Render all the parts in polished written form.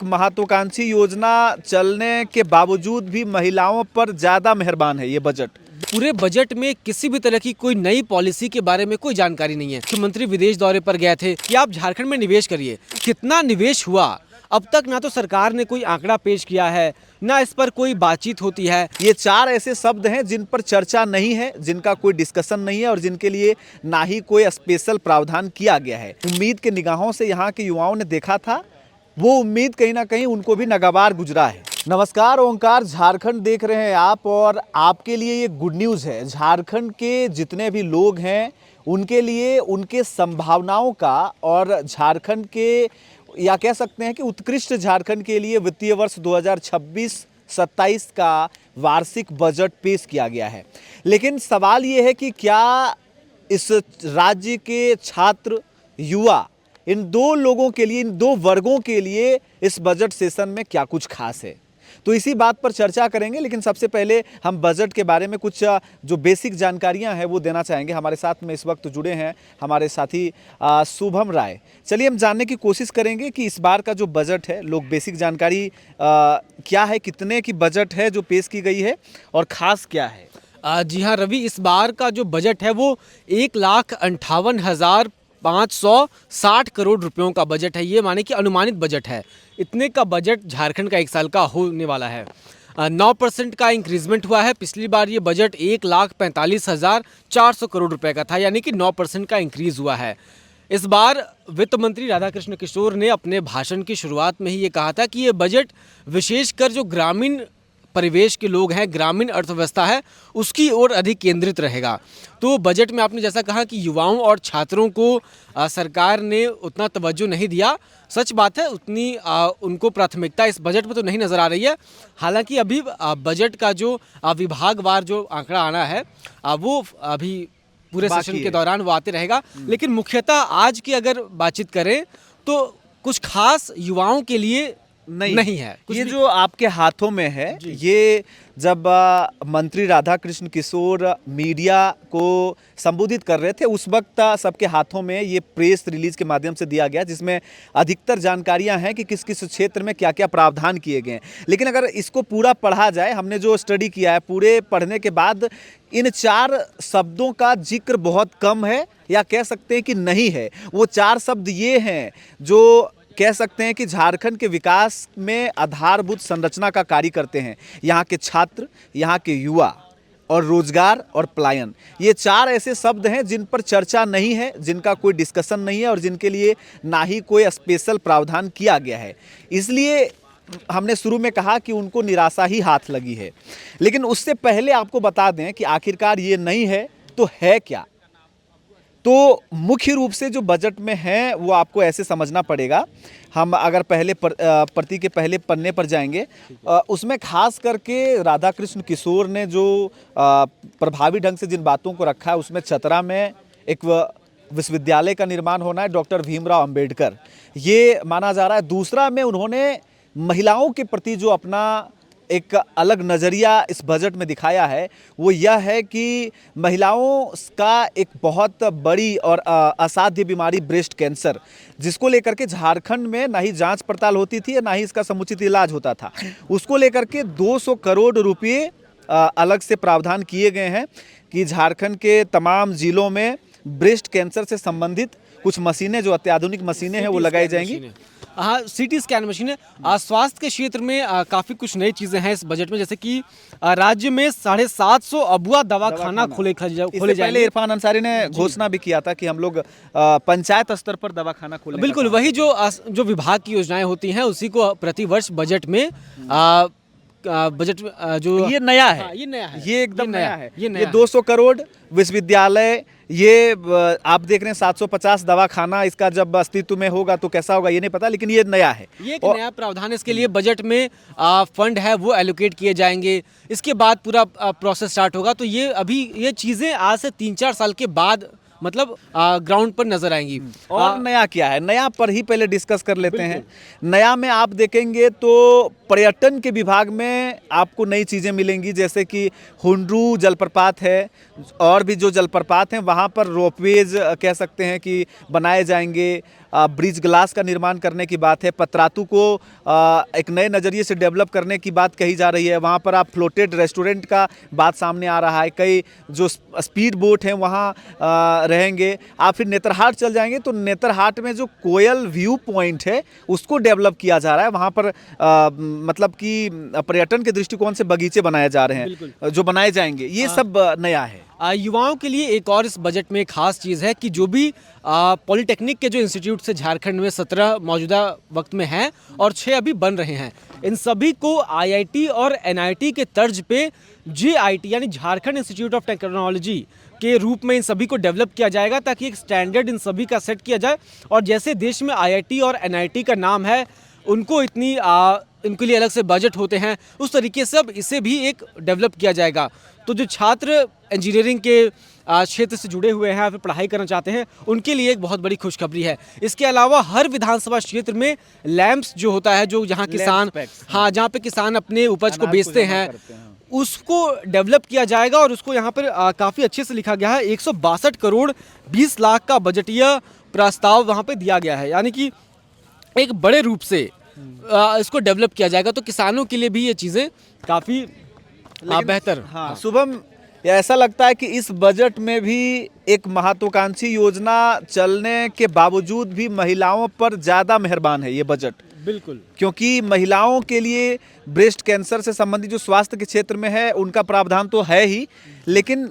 महत्वाकांक्षी योजना चलने के बावजूद भी महिलाओं पर ज़्यादा मेहरबान है ये बजट। पूरे बजट में किसी भी तरह की कोई नई पॉलिसी के बारे में कोई जानकारी नहीं है। मुख्यमंत्री विदेश दौरे पर गए थे कि आप झारखंड में निवेश करिए, कितना निवेश हुआ अब तक ना तो सरकार ने कोई आंकड़ा पेश किया है, ना इस पर कोई बातचीत होती है। ये 4 ऐसे शब्द हैं जिन पर चर्चा नहीं है, जिनका कोई डिस्कशन नहीं है और जिनके लिए ना ही कोई स्पेशल प्रावधान किया गया है। उम्मीद के निगाहों से यहाँ के युवाओं ने देखा था, वो उम्मीद कहीं ना कहीं उनको भी नागवार गुजरा है। नमस्कार, ओंकार झारखंड देख रहे हैं आप और आपके लिए ये गुड न्यूज़ है। झारखंड के जितने भी लोग हैं उनके लिए उनके संभावनाओं का और झारखंड के, या कह सकते हैं कि उत्कृष्ट झारखंड के लिए वित्तीय वर्ष 2026-27 का वार्षिक बजट पेश किया गया है। लेकिन सवाल ये है कि क्या इस राज्य के छात्र, युवा, इन दो लोगों के लिए, इन दो वर्गों के लिए इस बजट सेशन में क्या कुछ खास है? तो इसी बात पर चर्चा करेंगे। लेकिन सबसे पहले हम बजट के बारे में कुछ जो बेसिक जानकारियां हैं वो देना चाहेंगे। हमारे साथ में इस वक्त जुड़े हैं हमारे साथी शुभम राय। चलिए हम जानने की कोशिश करेंगे कि इस बार का जो बजट है, लोग बेसिक जानकारी क्या है, कितने की बजट है जो पेश की गई है और ख़ास क्या है। जी हाँ रवि, इस बार का जो बजट है वो 1,58,560 करोड़ रुपयों का बजट है। ये माने कि अनुमानित बजट है। इतने का बजट झारखंड का एक साल का होने वाला है। 9% का इंक्रीजमेंट हुआ है। पिछली बार ये बजट 1,45,400 करोड़ रुपए का था, यानी कि 9% का इंक्रीज हुआ है। इस बार वित्त मंत्री राधाकृष्ण किशोर ने अपने भाषण की शुरुआत में ही ये कहा था कि ये बजट विशेषकर जो ग्रामीण परिवेश के लोग हैं, ग्रामीण अर्थव्यवस्था है, उसकी ओर अधिक केंद्रित रहेगा। तो बजट में आपने जैसा कहा कि युवाओं और छात्रों को सरकार ने उतना तवज्जो नहीं दिया। सच बात है, उतनी उनको प्राथमिकता इस बजट में तो नहीं नज़र आ रही है। हालांकि अभी बजट का जो विभागवार जो आंकड़ा आना है वो अभी पूरे सेशन के दौरान वो आते रहेगा। लेकिन मुख्यतः आज की अगर बातचीत करें तो कुछ खास युवाओं के लिए नहीं है। ये जो आपके हाथों में है, ये जब मंत्री राधाकृष्ण किशोर मीडिया को संबोधित कर रहे थे उस वक्त सबके हाथों में ये प्रेस रिलीज के माध्यम से दिया गया, जिसमें अधिकतर जानकारियां हैं कि किस किस क्षेत्र में क्या क्या प्रावधान किए गए हैं। लेकिन अगर इसको पूरा पढ़ा जाए, हमने जो स्टडी किया है, पूरे पढ़ने के बाद इन 4 शब्दों का जिक्र बहुत कम है, या कह सकते हैं कि नहीं है। वो 4 शब्द ये हैं जो कह सकते हैं कि झारखंड के विकास में आधारभूत संरचना का कार्य करते हैं। यहाँ के छात्र, यहाँ के युवा और रोजगार और पलायन, ये 4 ऐसे शब्द हैं जिन पर चर्चा नहीं है, जिनका कोई डिस्कशन नहीं है और जिनके लिए ना ही कोई स्पेशल प्रावधान किया गया है। इसलिए हमने शुरू में कहा कि उनको निराशा ही हाथ लगी है। लेकिन उससे पहले आपको बता दें कि आखिरकार ये नहीं है तो है क्या। तो मुख्य रूप से जो बजट में है वो आपको ऐसे समझना पड़ेगा। हम अगर पहले प्रति के पहले पन्ने पर जाएंगे, उसमें खास करके राधाकृष्ण किशोर ने जो प्रभावी ढंग से जिन बातों को रखा है, उसमें चतरा में एक विश्वविद्यालय का निर्माण होना है, डॉक्टर भीमराव अंबेडकर, ये माना जा रहा है। दूसरा में उन्होंने महिलाओं के प्रति जो अपना एक अलग नज़रिया इस बजट में दिखाया है, वो यह है कि महिलाओं का एक बहुत बड़ी और असाध्य बीमारी ब्रेस्ट कैंसर, जिसको लेकर के झारखंड में ना ही जांच पड़ताल होती थी ना ही इसका समुचित इलाज होता था, उसको लेकर के 200 करोड़ रुपये अलग से प्रावधान किए गए हैं कि झारखंड के तमाम जिलों में ब्रेस्ट कैंसर से संबंधित कुछ मशीनें, जो अत्याधुनिक मशीनें हैं, वो लगाई जाएंगी। हाँ, CT स्कैन मशीनें। स्वास्थ्य के क्षेत्र में काफ़ी कुछ नई चीज़ें हैं इस बजट में, जैसे कि राज्य में 750 अबुआ दवाखाना खोले जाएंगे। पहले इरफान अंसारी ने घोषणा भी किया था कि हम लोग पंचायत स्तर पर दवाखाना खोलेंगे। बिल्कुल, वही जो विभाग की योजनाएं होती हैं उसी को प्रतिवर्ष बजट में बजट जो ये नया है। ये नया है, ये एकदम नया है। ये 200 करोड़ विश्वविद्यालय, ये आप देख रहे हैं 750 दवाखाना, इसका जब अस्तित्व में होगा तो कैसा होगा ये नहीं पता, लेकिन ये नया है। ये एक नया प्रावधान है। इसके लिए बजट में फंड है वो एलोकेट किए जाएंगे। इसके बाद पूरा प्रोसेस स्टार्ट होगा। तो ये चीज़ें आज से 3-4 साल के बाद मतलब ग्राउंड पर नजर आएंगी। और नया क्या है, नया पर ही पहले डिस्कस कर लेते हैं। नया में आप देखेंगे तो पर्यटन के विभाग में आपको नई चीज़ें मिलेंगी, जैसे कि हुंड्रू जलप्रपात है, और भी जो जलप्रपात हैं वहाँ पर रोपवेज कह सकते हैं कि बनाए जाएंगे। ब्रिज ग्लास का निर्माण करने की बात है, पतरातू को एक नए नज़रिए से डेवलप करने की बात कही जा रही है। वहाँ पर आप फ्लोटेड रेस्टोरेंट का बात सामने आ रहा है, कई जो स्पीड बोट हैं वहाँ रहेंगे। आप फिर नेतरहाट चल जाएंगे तो नेतरहाट में जो कोयल व्यू पॉइंट है उसको डेवलप किया जा रहा है। वहाँ पर मतलब कि पर्यटन के दृष्टिकोण से बगीचे बनाए जा रहे हैं, जो बनाए जाएंगे, ये सब नया है। युवाओं के लिए एक और इस बजट में खास चीज़ है कि जो भी पॉलिटेक्निक के जो इंस्टीट्यूट से झारखंड में 17 मौजूदा वक्त में हैं और 6 अभी बन रहे हैं, इन सभी को आईआईटी और एनआईटी के तर्ज पे जेआईटी यानी झारखंड इंस्टीट्यूट ऑफ टेक्नोलॉजी के रूप में इन सभी को डेवलप किया जाएगा, ताकि एक स्टैंडर्ड इन सभी का सेट किया जाए। और जैसे देश में आईआईटी और एनआईटी का नाम है, उनको इनके लिए अलग से बजट होते हैं, उस तरीके से अब इसे भी एक डेवलप किया जाएगा। तो जो छात्र इंजीनियरिंग के क्षेत्र से जुड़े हुए हैं, फिर पढ़ाई करना चाहते हैं, उनके लिए एक बहुत बड़ी खुशखबरी है। इसके अलावा हर विधानसभा क्षेत्र में लैंप्स जो होता है, जो जहाँ किसान जहाँ पे किसान अपने उपज को बेचते हैं, उसको डेवलप किया जाएगा। और उसको यहाँ पर काफ़ी अच्छे से लिखा गया है, 162 करोड़ 20 लाख का बजटीय प्रस्ताव वहाँ पे दिया गया है, यानी कि एक बड़े रूप से इसको डेवलप किया जाएगा। तो किसानों के लिए भी ये चीज़ें काफ़ी बेहतर। हाँ शुभम, ऐसा लगता है कि इस बजट में भी एक महत्वाकांक्षी योजना चलने के बावजूद भी महिलाओं पर ज़्यादा मेहरबान है ये बजट। बिल्कुल, क्योंकि महिलाओं के लिए ब्रेस्ट कैंसर से संबंधित जो स्वास्थ्य के क्षेत्र में है उनका प्रावधान तो है ही, लेकिन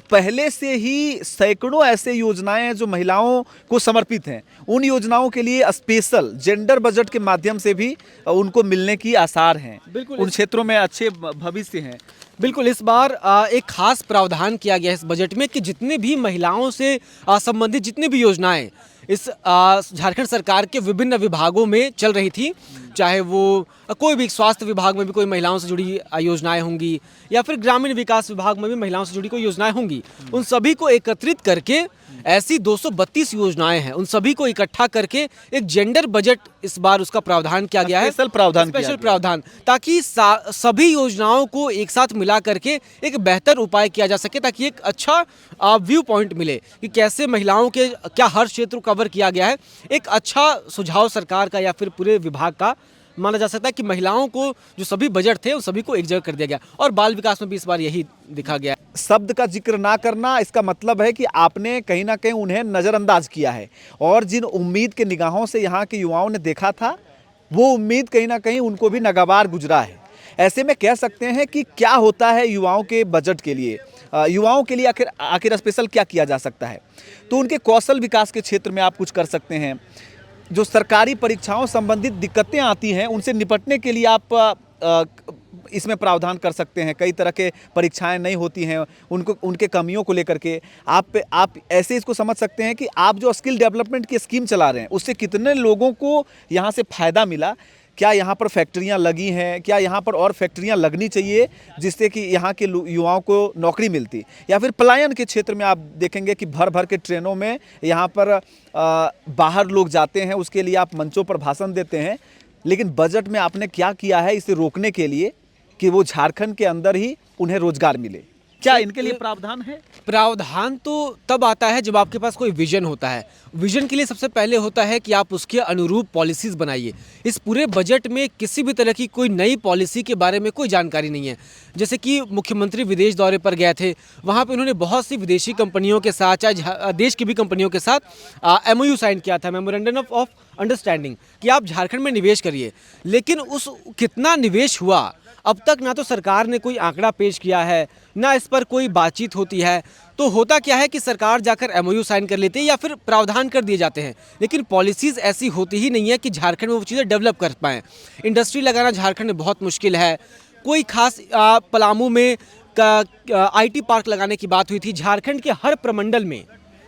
पहले से ही सैकड़ों ऐसे योजनाएं हैं जो महिलाओं को समर्पित हैं। उन योजनाओं के लिए स्पेशल जेंडर बजट के माध्यम से भी उनको मिलने की आसार हैं। बिल्कुल, उन क्षेत्रों में अच्छे भविष्य हैं। बिल्कुल, इस बार एक खास प्रावधान किया गया है इस बजट में कि जितने भी महिलाओं से संबंधित जितनी भी योजनाएं इस झारखंड सरकार के विभिन्न विभागों में चल रही थी, चाहे वो कोई भी स्वास्थ्य विभाग में भी कोई महिलाओं से जुड़ी योजनाएं होंगी, या फिर ग्रामीण विकास विभाग में भी महिलाओं से जुड़ी कोई योजनाएं होंगी, उन सभी को एकत्रित करके ऐसी 232 योजनाएं हैं, उन सभी को इकट्ठा करके एक जेंडर बजट इस बार उसका प्रावधान किया गया है, स्पेशल प्रावधान, ताकि सभी योजनाओं को एक साथ मिला करके एक बेहतर उपाय किया जा सके, ताकि एक अच्छा व्यू पॉइंट मिले कि कैसे महिलाओं के क्या हर क्षेत्र कवर किया गया है। एक अच्छा सुझाव सरकार का या फिर पूरे विभाग का माना जा सकता है कि महिलाओं को जो सभी बजट थे उन सभी को एक जगह कर दिया गया। और बाल विकास में भी इस बार यही दिखा गया है। शब्द का जिक्र ना करना, इसका मतलब है कि आपने कहीं ना कहीं उन्हें नज़रअंदाज किया है, और जिन उम्मीद के निगाहों से यहाँ के युवाओं ने देखा था, वो उम्मीद कहीं ना कहीं उनको भी नागवार गुजरा है। ऐसे में कह सकते हैं कि क्या होता है युवाओं के बजट के लिए, युवाओं के लिए आखिर स्पेशल क्या किया जा सकता है। तो उनके कौशल विकास के क्षेत्र में आप कुछ कर सकते हैं। जो सरकारी परीक्षाओं संबंधित दिक्कतें आती हैं उनसे निपटने के लिए आप इसमें प्रावधान कर सकते हैं। कई तरह के परीक्षाएं नहीं होती हैं, उनके कमियों को लेकर के आप ऐसे इसको समझ सकते हैं कि आप जो स्किल डेवलपमेंट की स्कीम चला रहे हैं उससे कितने लोगों को यहाँ से फ़ायदा मिला। क्या यहाँ पर फैक्ट्रियाँ लगी हैं, क्या यहाँ पर और फैक्ट्रियाँ लगनी चाहिए जिससे कि यहाँ के युवाओं को नौकरी मिलती। या फिर पलायन के क्षेत्र में आप देखेंगे कि भर भर के ट्रेनों में यहाँ पर बाहर लोग जाते हैं, उसके लिए आप मंचों पर भाषण देते हैं, लेकिन बजट में आपने क्या किया है इसे रोकने के लिए कि वो झारखंड के अंदर ही उन्हें रोजगार मिले। क्या इनके लिए प्रावधान है? प्रावधान तो तब आता है जब आपके पास कोई विजन होता है। विजन के लिए सबसे पहले होता है कि आप उसके अनुरूप पॉलिसीज़ बनाइए। इस पूरे बजट में किसी भी तरह की कोई नई पॉलिसी के बारे में कोई जानकारी नहीं है। जैसे कि मुख्यमंत्री विदेश दौरे पर गए थे, वहाँ पर उन्होंने बहुत सी विदेशी कंपनियों के साथ, चाहे देश की भी कंपनियों के साथ MOU साइन किया था, मेमोरेंडम ऑफ अंडरस्टैंडिंग, कि आप झारखंड में निवेश करिए। लेकिन उस कितना निवेश हुआ अब तक ना तो सरकार ने कोई आंकड़ा पेश किया है, ना इस पर कोई बातचीत होती है। तो होता क्या है कि सरकार जाकर MOU साइन कर लेती है या फिर प्रावधान कर दिए जाते हैं, लेकिन पॉलिसीज़ ऐसी होती ही नहीं है कि झारखंड में वो चीज़ें डेवलप कर पाएँ। इंडस्ट्री लगाना झारखंड में बहुत मुश्किल है। कोई खास पलामू में IT पार्क लगाने की बात हुई थी। झारखंड के हर प्रमंडल में,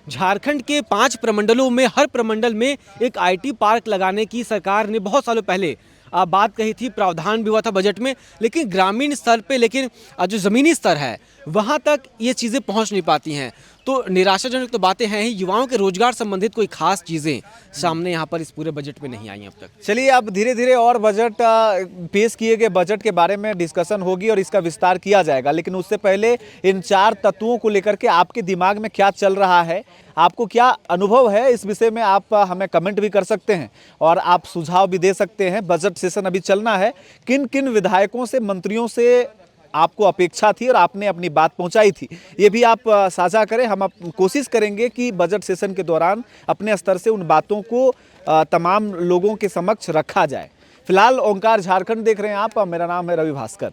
झारखंड के 5 प्रमंडलों में हर प्रमंडल में एक IT पार्क लगाने की सरकार ने बहुत सालों पहले बात कही थी, प्रावधान भी हुआ था बजट में, लेकिन ग्रामीण स्तर पे, लेकिन जो ज़मीनी स्तर है वहाँ तक ये चीज़ें पहुँच नहीं पाती हैं। तो निराशाजनक तो बातें हैं ही, युवाओं के रोजगार संबंधित कोई खास चीज़ें सामने यहाँ पर इस पूरे बजट में नहीं आई अब तक। चलिए, अब धीरे धीरे और बजट पेश किए गए बजट के बारे में डिस्कशन होगी और इसका विस्तार किया जाएगा, लेकिन उससे पहले इन 4 तत्वों को लेकर के आपके दिमाग में क्या चल रहा है, आपको क्या अनुभव है, इस विषय में आप हमें कमेंट भी कर सकते हैं और आप सुझाव भी दे सकते हैं। बजट सेशन अभी चलना है, किन किन विधायकों से, मंत्रियों से आपको अपेक्षा थी और आपने अपनी बात पहुंचाई थी, ये भी आप साझा करें। हम कोशिश करेंगे कि बजट सेशन के दौरान अपने स्तर से उन बातों को तमाम लोगों के समक्ष रखा जाए। फिलहाल ओंकार झारखंड देख रहे हैं आप, मेरा नाम है रवि भास्कर।